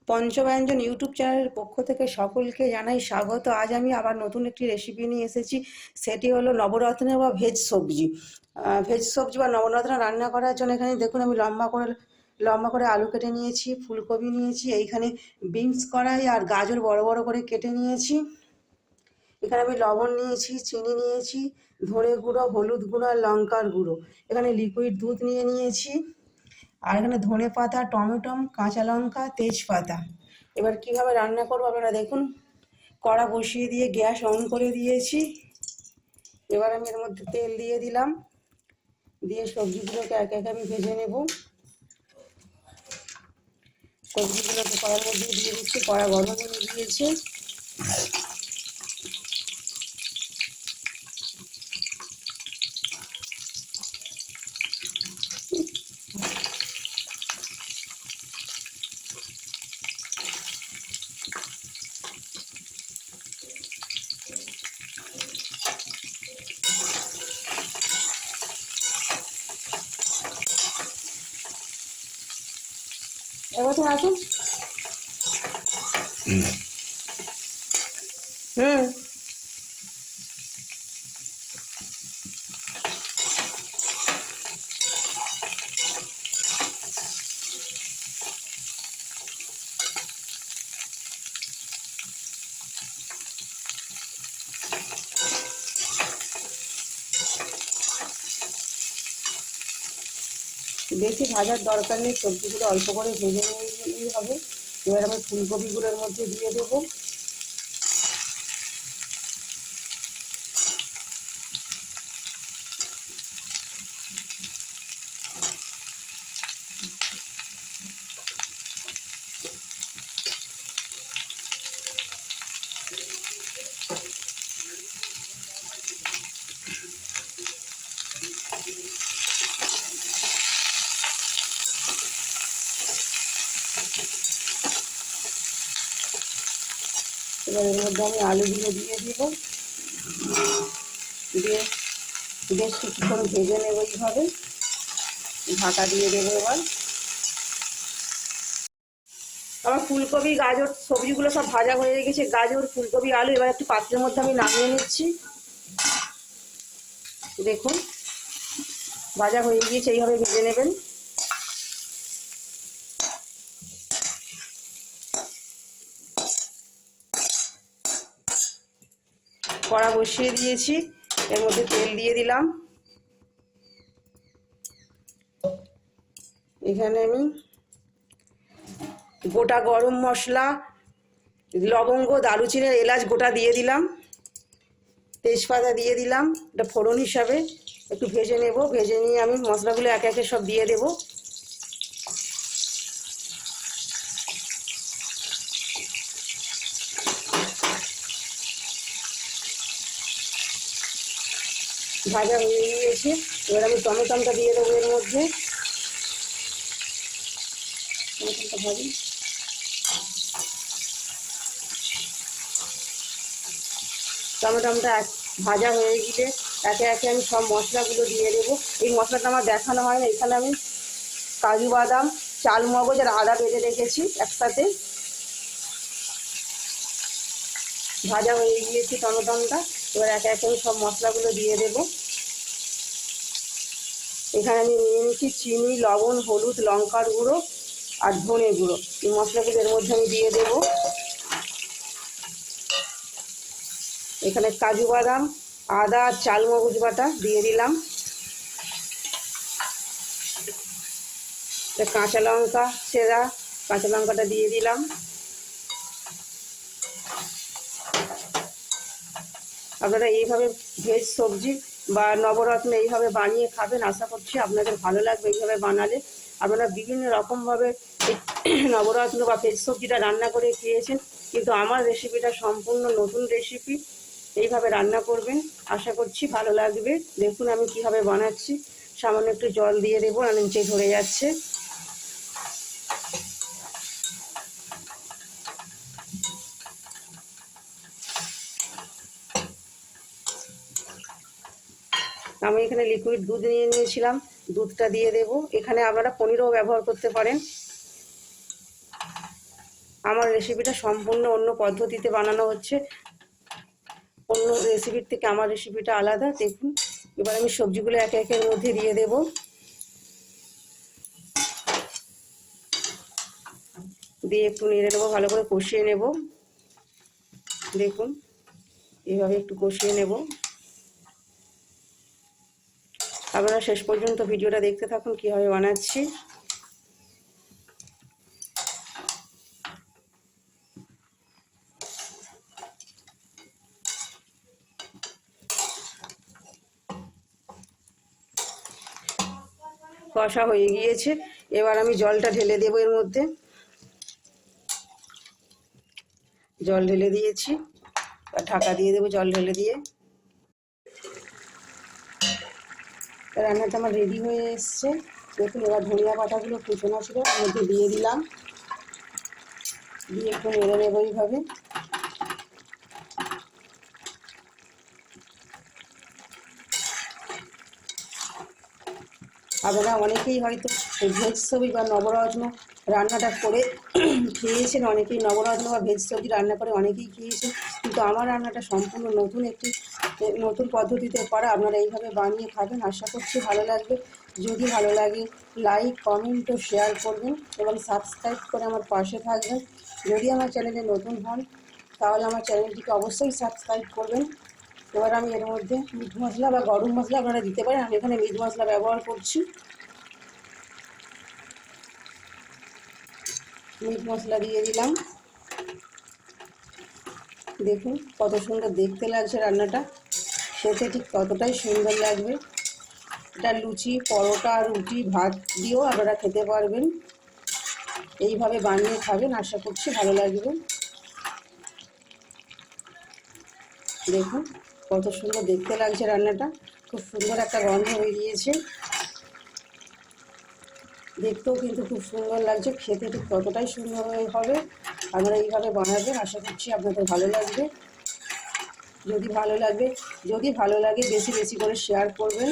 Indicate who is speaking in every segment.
Speaker 1: পঞ্চব্যঞ্জন YouTube চ্যানেলের পক্ষ থেকে সকলকে জানাই স্বাগত। আজ আমি আবার নতুন একটি রেসিপি নিয়ে এসেছি, সেটি হলো নবরত্ন বা ভেজ সবজি। ভেজ সবজি বা নবরত্ন রান্না করার জন্য এখানে দেখুন আমি লম্বা করে আলু কেটে নিয়েছি, ফুলকপি নিয়েছি, এইখানে বিনস কড়াই আর গাজর বড় বড় করে কেটে নিয়েছি। এখানে আমি লবণ নিয়েছি, চিনি নিয়েছি, ধনে গুঁড়ো, হলুদ গুঁড়ো আর লঙ্কার গুঁড়ো। এখানে লিকুইড দুধ নিয়েছি, আর এখানে ধনে পাতা, টমেটো, কাঁচা লঙ্কা, তেজপাতা। এবার কিভাবে রান্না করবো আপনারা দেখুন। কড়া বসিয়ে দিয়ে গ্যাস অন করে দিয়েছি। এবার আমি এর মধ্যে তেল দিয়ে দিলাম, দিয়ে সবজিগুলোকে একে একে আমি ভেজে নেব। সবজিগুলোকে কড়ার মধ্যে দিয়ে দিচ্ছি, কড়া গরম হয়ে গিয়েছে। এবার তো আসুন। বেশি ভাজার দরকার নেই, সবজিগুলো অল্প করে ভেজে নিলেই হবে। এবার আমি ফুলকপিগুলোর মধ্যে দিয়ে দেবো। এবার এর মধ্যে আমি আলুগুলো দিয়ে দিব, দিয়ে বেশ কিছুক্ষণ ভেজে নেব। এইভাবে ঢাকা দিয়ে দেবো। এবার আমার ফুলকপি, গাজর, সবজিগুলো সব ভাজা হয়ে গেছে। গাজর, ফুলকপি, আলু এবার একটু পাত্রের মধ্যে আমি নামিয়ে নিচ্ছি। দেখুন ভাজা হয়ে গিয়েছে, এইভাবে ভেজে নেবেন। কড়া বসিয়ে দিয়েছি, এর মধ্যে তেল দিয়ে দিলাম। এখানে আমি গোটা গরম মশলা, লবঙ্গ, দারুচিনি, এলাচ গোটা দিয়ে দিলাম, তেজপাতা দিয়ে দিলাম। এটা ফোড়ন হিসাবে একটু ভেজে নেব। ভেজে নিয়ে আমি মশলাগুলো একে একে সব দিয়ে দেব। ভাজা হয়ে গিয়েছে, এবার আমি টমেটোটা দিয়ে দেবো এর মধ্যে। টমেটোটা ভাজি, টমেটোটা ভাজা হয়ে গেলে একে একে আমি সব মশলাগুলো দিয়ে দেবো। এই মশলাটা আমার দেখানো হয় না, এখানে আমি কাজু বাদাম, চালমগজ আর আদা বেটে রেখেছি একসাথে। ভাজা হয়ে গিয়েছে টমেটোটা, এবার একে একে আমি সব মশলাগুলো দিয়ে দেবো। এখানে আমি নিয়ে নিচ্ছি চিনি, লবণ, হলুদ, লঙ্কার গুঁড়ো আর ধনে গুঁড়ো। এই মশলাগুলো এর মধ্যে আমি দিয়ে দেবো। এখানে কাজু বাদাম, আদা, চালমগজ বাটা দিয়ে দিলাম। কাঁচা লঙ্কা ছেঁড়া, কাঁচা লঙ্কাটা দিয়ে দিলাম। আপনারা এইভাবে ভেজ সবজি বা নবরত্ন এইভাবে বানিয়ে খাবেন, আশা করছি আপনাদের ভালো লাগবে। এইভাবে বানালে আপনারা বিভিন্ন রকমভাবে এই নবরত্ন বা ভেজ সবজিটা রান্না করে খেয়েছেন, কিন্তু আমার রেসিপিটা সম্পূর্ণ নতুন রেসিপি। এইভাবে রান্না করবেন, আশা করছি ভালো লাগবে। দেখুন আমি কিভাবে বানাচ্ছি। সামান্য একটু জল দিয়ে দেবো, আর নিচে ধরে যাচ্ছে। আমি এখানে লিকুইড দুধ নিয়েছিলাম, দুধটা দিয়ে দেব। এখানে আপনারা পনিরও ব্যবহার করতে পারেন। আমার রেসিপিটা সম্পূর্ণ অন্য পদ্ধতিতে বানানো হচ্ছে, অন্য রেসিপির থেকে আমার রেসিপিটা আলাদা। দেখুন, এবার আমি সবজিগুলো একে একের মধ্যে দিয়ে দেব। দিয়ে একটু নেড়ে নেবো, ভালো করে কষিয়ে নেব। দেখুন, এইভাবে একটু কষিয়ে নেব। আপনারা শেষ পর্যন্ত ভিডিওটা দেখতে থাকুন কীভাবে বানাচ্ছি। কষা হয়ে গিয়েছে, এবার আমি জলটা ঢেলে দেবো এর মধ্যে। জল ঢেলে দিয়েছি, ঢাকা দিয়ে দেবো জল ঢেলে দিয়ে। রান্নাটা আমার রেডি হয়ে এসছে। দেখুন, এবার ধনিয়া পাতাগুলো কুচনো ছিল ওর মধ্যে দিয়ে দিলাম, দিয়ে একটু নেড়ে নেবো এইভাবে। আপনারা অনেকেই হয়তো ভেজ সবজি বা নবরত্ন রান্নাটা করে খেয়েছেন, অনেকেই নবরত্ন বা ভেজ সবজি রান্না করে অনেকেই খেয়েছেন, কিন্তু আমার রান্নাটা সম্পূর্ণ নতুন পদ্ধতিতে করা। আপনারা এইভাবে বানিয়ে খাবেন, আশা করছি ভালো লাগবে। যদি ভালো লাগে লাইক, কমেন্ট ও শেয়ার করবেন এবং সাবস্ক্রাইব করে আমার পাশে থাকবেন। যদি আমার চ্যানেলে নতুন হন তাহলে আমার চ্যানেলটিকে অবশ্যই সাবস্ক্রাইব করবেন। এবার আমি এর মধ্যে মিট মশলা বা গরম মশলা আপনারা দিতে পারেন, আমি এখানে মিট মশলা ব্যবহার করছি। মিট মশলা দিয়ে দিলাম। দেখুন কত সুন্দর দেখতে লাগছে রান্নাটা, খেতে ঠিক ততটাই সুন্দর লাগবে। এটা লুচি, পরোটা, রুটি, ভাত দিয়েও আপনারা খেতে পারবেন। এইভাবে বানিয়ে খাবেন, আশা করছি ভালো লাগবে। দেখুন কত সুন্দর দেখতে লাগছে রান্নাটা, খুব সুন্দর একটা গন্ধ বেরিয়েছে, দেখতেও কিন্তু খুব সুন্দর লাগছে, খেতে ঠিক ততটাই সুন্দর হবে। আপনারা এইভাবে বানাবেন, আশা করছি আপনাদের ভালো লাগবে। যদি ভালো লাগে বেশি বেশি করে শেয়ার করবেন।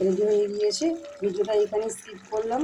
Speaker 1: রেডি হয়ে গিয়েছে, ভিডিওটা এখানে স্কিপ করলাম।